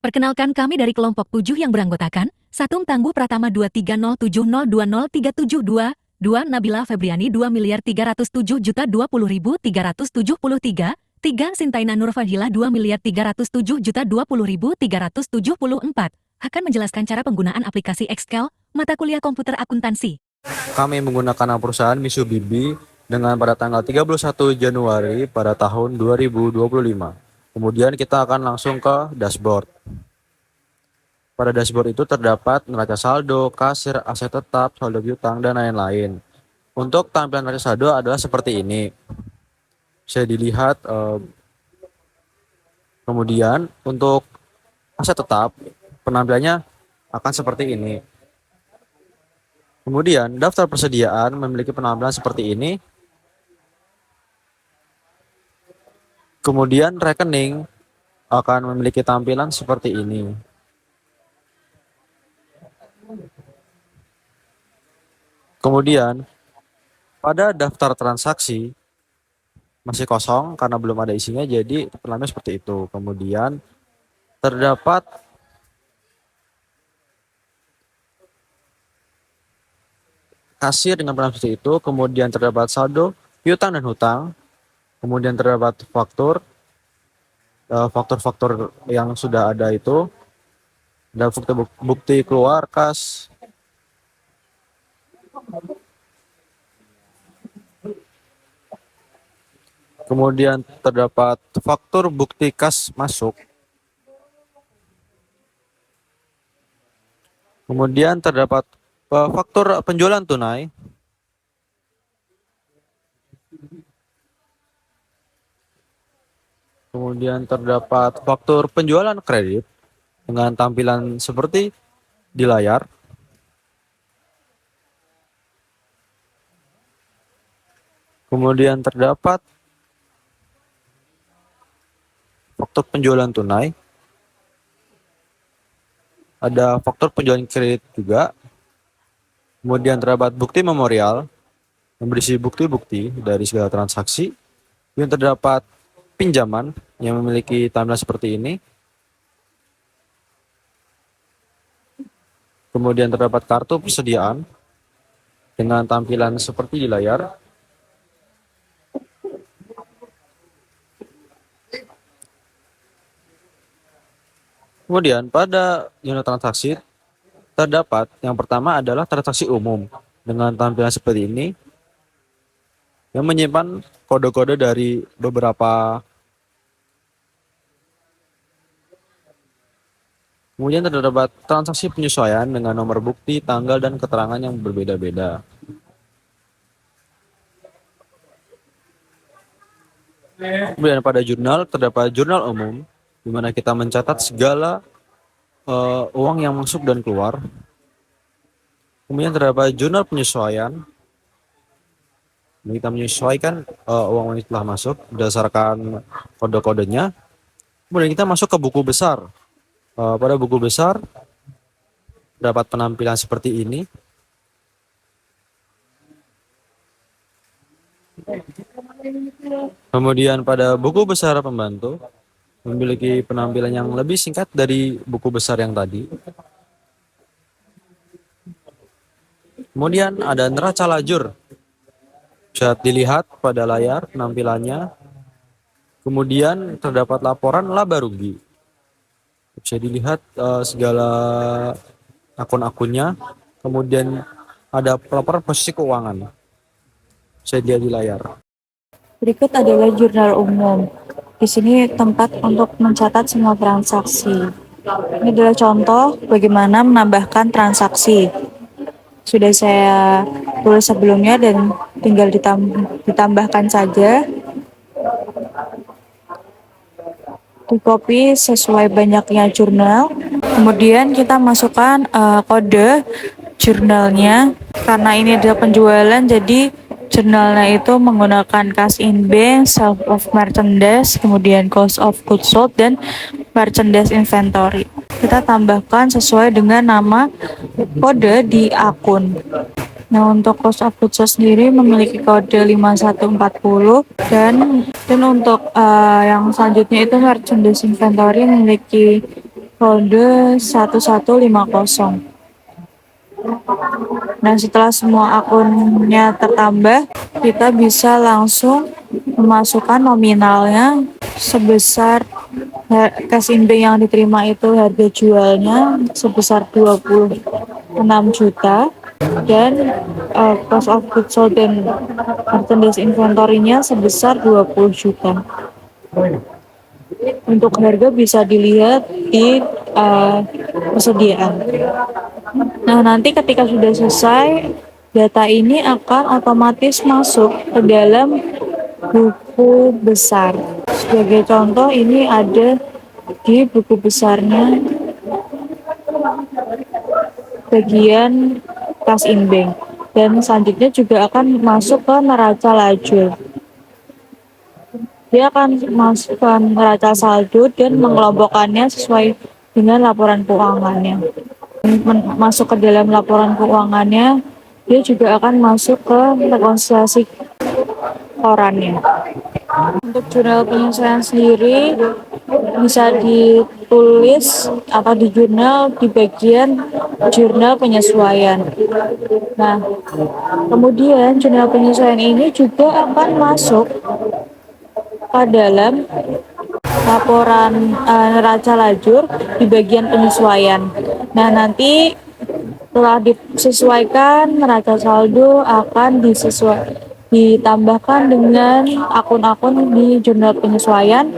Perkenalkan kami dari kelompok 7 yang beranggotakan, 1 Tangguh Pratama 23070203722, 2 Nabila Febriani 2.307.020.373, 3 Sintaina Nurfadila 2.307.020.374, akan menjelaskan cara penggunaan aplikasi Excel, mata kuliah komputer akuntansi. Kami menggunakan perusahaan Mitsubishi dengan pada tanggal 31 Januari pada tahun 2025. Kemudian kita akan langsung ke dashboard. Pada dashboard itu terdapat neraca saldo, kasir, aset tetap, saldo piutang, dan lain-lain. Untuk tampilan neraca saldo adalah seperti ini. Bisa dilihat. Kemudian untuk aset tetap, penampilannya akan seperti ini. Kemudian daftar persediaan memiliki penampilan seperti ini. Kemudian rekening akan memiliki tampilan seperti ini. Kemudian pada daftar transaksi masih kosong karena belum ada isinya, jadi penampilan seperti itu. Kemudian terdapat kasir dengan penampilan seperti itu. Kemudian terdapat saldo, piutang dan hutang. Kemudian terdapat faktur yang sudah ada itu. Dan bukti keluar kas. Kemudian terdapat faktur bukti kas masuk. Kemudian terdapat faktur penjualan tunai. Kemudian terdapat faktur penjualan kredit dengan tampilan seperti di layar. Kemudian terdapat faktur penjualan tunai. Ada faktur penjualan kredit juga. Kemudian terdapat bukti memorial yang berisi bukti-bukti dari segala transaksi. Kemudian terdapat pinjaman yang memiliki tampilan seperti ini. Kemudian terdapat kartu persediaan dengan tampilan seperti di layar. Kemudian pada unit transaksi terdapat yang pertama adalah transaksi umum dengan tampilan seperti ini yang menyimpan kode-kode dari beberapa. Kemudian terdapat transaksi penyesuaian dengan nomor bukti, tanggal, dan keterangan yang berbeda-beda. Kemudian pada jurnal terdapat jurnal umum di mana kita mencatat segala uang yang masuk dan keluar. Kemudian terdapat jurnal penyesuaian. Kita menyesuaikan uang yang telah masuk berdasarkan kode-kodenya. Kemudian kita masuk ke buku besar. Pada buku besar dapat penampilan seperti ini. Kemudian pada buku besar pembantu memiliki penampilan yang lebih singkat dari buku besar yang tadi. Kemudian ada neraca lajur. Bisa dilihat pada layar penampilannya. Kemudian terdapat laporan laba rugi. Bisa dilihat segala akun-akunnya. Kemudian ada laporan posisi keuangan. Bisa dilihat di layar. Berikut adalah jurnal umum. Di sini tempat untuk mencatat semua transaksi. Ini adalah contoh bagaimana menambahkan transaksi. Sudah saya tulis sebelumnya dan tinggal ditambahkan saja. Di copy sesuai banyaknya jurnal. Kemudian kita masukkan kode jurnalnya. Karena ini adalah penjualan, jadi jurnalnya itu menggunakan cash in bank, sale of merchandise, kemudian cost of goods sold, dan merchandise inventory. Kita tambahkan sesuai dengan nama kode di akun. Nah, untuk cost of goods sold sendiri memiliki kode 5140 dan untuk yang selanjutnya itu merchandise inventory memiliki kode 1150. Nah, setelah semua akunnya tertambah, kita bisa langsung memasukkan nominalnya sebesar cash in bank yang diterima itu harga jualnya sebesar 26 juta dan cost of goods sold dan merchandise inventory-nya sebesar 20 juta. Untuk harga bisa dilihat di persediaan. Nah, nanti ketika sudah selesai, data ini akan otomatis masuk ke dalam buku besar. Sebagai contoh, ini ada di buku besarnya bagian cash in bank. Dan selanjutnya juga akan masuk ke neraca lajur. Dia akan masuk ke neraca saldo dan mengelompokkannya sesuai dengan laporan keuangannya. Masuk ke dalam laporan keuangannya, dia juga akan masuk ke rekonsiliasi korannya. Untuk jurnal penyesuaian sendiri bisa ditulis atau di jurnal di bagian jurnal penyesuaian. Nah, kemudian jurnal penyesuaian ini juga akan masuk ke dalam laporan neraca lajur di bagian penyesuaian. Nah, nanti setelah disesuaikan, neraca saldo akan ditambahkan dengan akun-akun di jurnal penyesuaian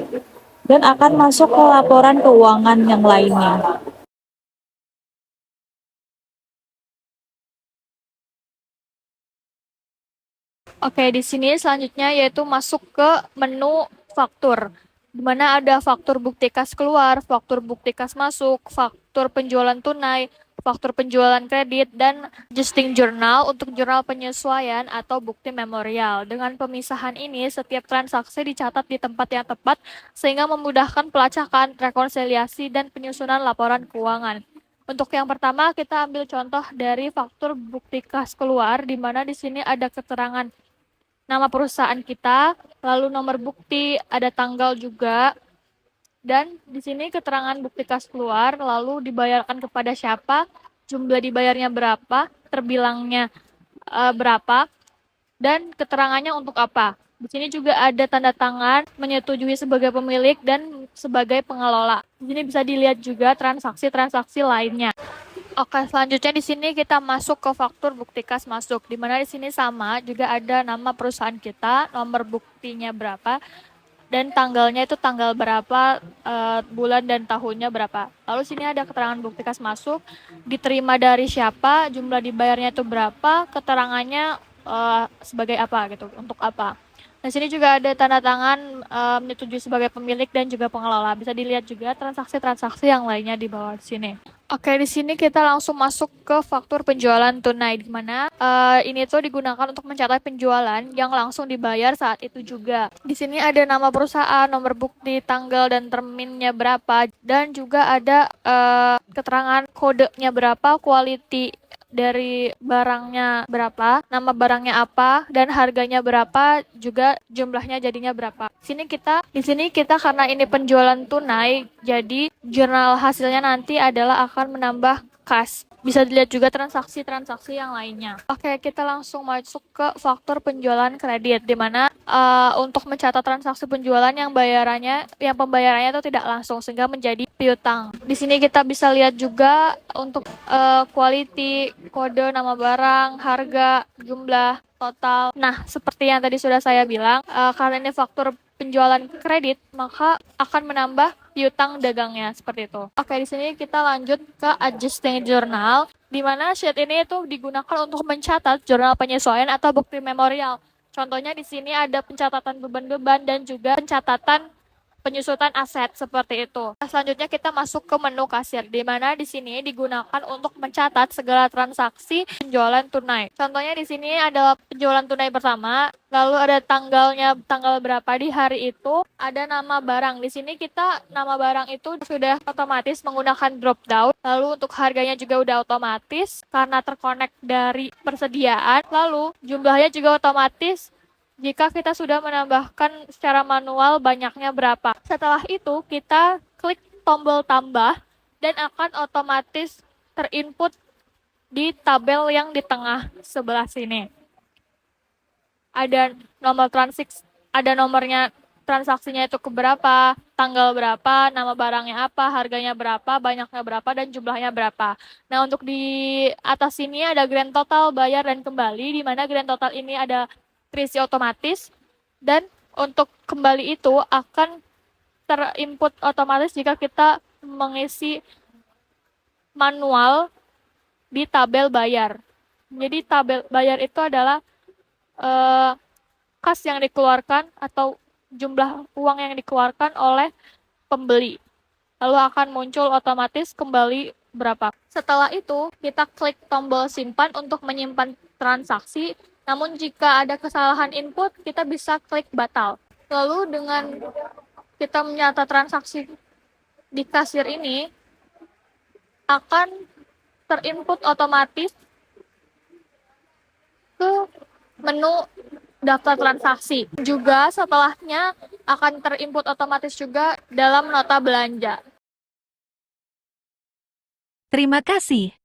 dan akan masuk ke laporan keuangan yang lainnya. Oke, di sini selanjutnya yaitu masuk ke menu faktur, di mana ada faktur bukti kas keluar, faktur bukti kas masuk, faktur penjualan tunai, faktur penjualan kredit, dan adjusting journal untuk jurnal penyesuaian atau bukti memorial. Dengan pemisahan ini, setiap transaksi dicatat di tempat yang tepat sehingga memudahkan pelacakan, rekonsiliasi, dan penyusunan laporan keuangan. Untuk yang pertama, kita ambil contoh dari faktur bukti kas keluar, di mana di sini ada keterangan nama perusahaan kita, lalu nomor bukti, ada tanggal juga, dan di sini keterangan bukti kas keluar, lalu dibayarkan kepada siapa, jumlah dibayarnya berapa, terbilangnya berapa, dan keterangannya untuk apa. Di sini juga ada tanda tangan menyetujui sebagai pemilik dan sebagai pengelola. Di sini bisa dilihat juga transaksi-transaksi lainnya. Oke, selanjutnya di sini kita masuk ke faktur bukti kas masuk, di mana di sini sama juga ada nama perusahaan kita, nomor buktinya berapa, dan tanggalnya itu tanggal berapa, bulan dan tahunnya berapa. Lalu sini ada keterangan bukti kas masuk, diterima dari siapa, jumlah dibayarnya itu berapa, keterangannya sebagai apa gitu, untuk apa. Di sini juga ada tanda tangan menyetujui sebagai pemilik dan juga pengelola. Bisa dilihat juga transaksi-transaksi yang lainnya di bawah sini. Oke, di sini kita langsung masuk ke faktur penjualan tunai, di mana ini tuh digunakan untuk mencatat penjualan yang langsung dibayar saat itu juga. Di sini ada nama perusahaan, nomor bukti, tanggal dan terminnya berapa, dan juga ada keterangan kodenya berapa, quality dari barangnya berapa, nama barangnya apa, dan harganya berapa, juga jumlahnya jadinya berapa. Di sini kita karena ini penjualan tunai, jadi jurnal hasilnya nanti adalah akan menambah kas. Bisa dilihat juga transaksi-transaksi yang lainnya. Oke, kita langsung masuk ke faktur penjualan kredit, di mana untuk mencatat transaksi penjualan yang pembayarannya itu tidak langsung sehingga menjadi piutang. Di sini kita bisa lihat juga untuk quality, kode nama barang, harga, jumlah, total. Nah, seperti yang tadi sudah saya bilang, karena ini faktur penjualan kredit, maka akan menambah piutang dagangnya seperti itu. Oke, di sini kita lanjut ke adjusting journal, di mana sheet ini itu digunakan untuk mencatat jurnal penyesuaian atau bukti memorial. Contohnya di sini ada pencatatan beban-beban dan juga pencatatan penyusutan aset seperti itu. Selanjutnya kita masuk ke menu kasir, di mana di sini digunakan untuk mencatat segala transaksi penjualan tunai. Contohnya di sini adalah penjualan tunai pertama, lalu ada tanggal berapa di hari itu, ada nama barang. Di sini kita nama barang itu sudah otomatis menggunakan drop down, lalu untuk harganya juga udah otomatis karena terkonek dari persediaan, lalu jumlahnya juga otomatis jika kita sudah menambahkan secara manual banyaknya berapa. Setelah itu kita klik tombol tambah, dan akan otomatis terinput di tabel yang di tengah sebelah sini. Ada nomornya transaksinya itu keberapa, tanggal berapa, nama barangnya apa, harganya berapa, banyaknya berapa, dan jumlahnya berapa. Nah, untuk di atas sini ada grand total, bayar, dan kembali, di mana grand total ini ada terisi otomatis, dan untuk kembali itu akan terinput otomatis jika kita mengisi manual di tabel bayar. Jadi tabel bayar itu adalah kas yang dikeluarkan atau jumlah uang yang dikeluarkan oleh pembeli. Lalu akan muncul otomatis kembali berapa. Setelah itu, kita klik tombol simpan untuk menyimpan transaksi. Namun jika ada kesalahan input, kita bisa klik batal. Lalu dengan kita menyata transaksi di kasir ini, akan terinput otomatis ke menu daftar transaksi. Juga setelahnya akan terinput otomatis juga dalam nota belanja. Terima kasih.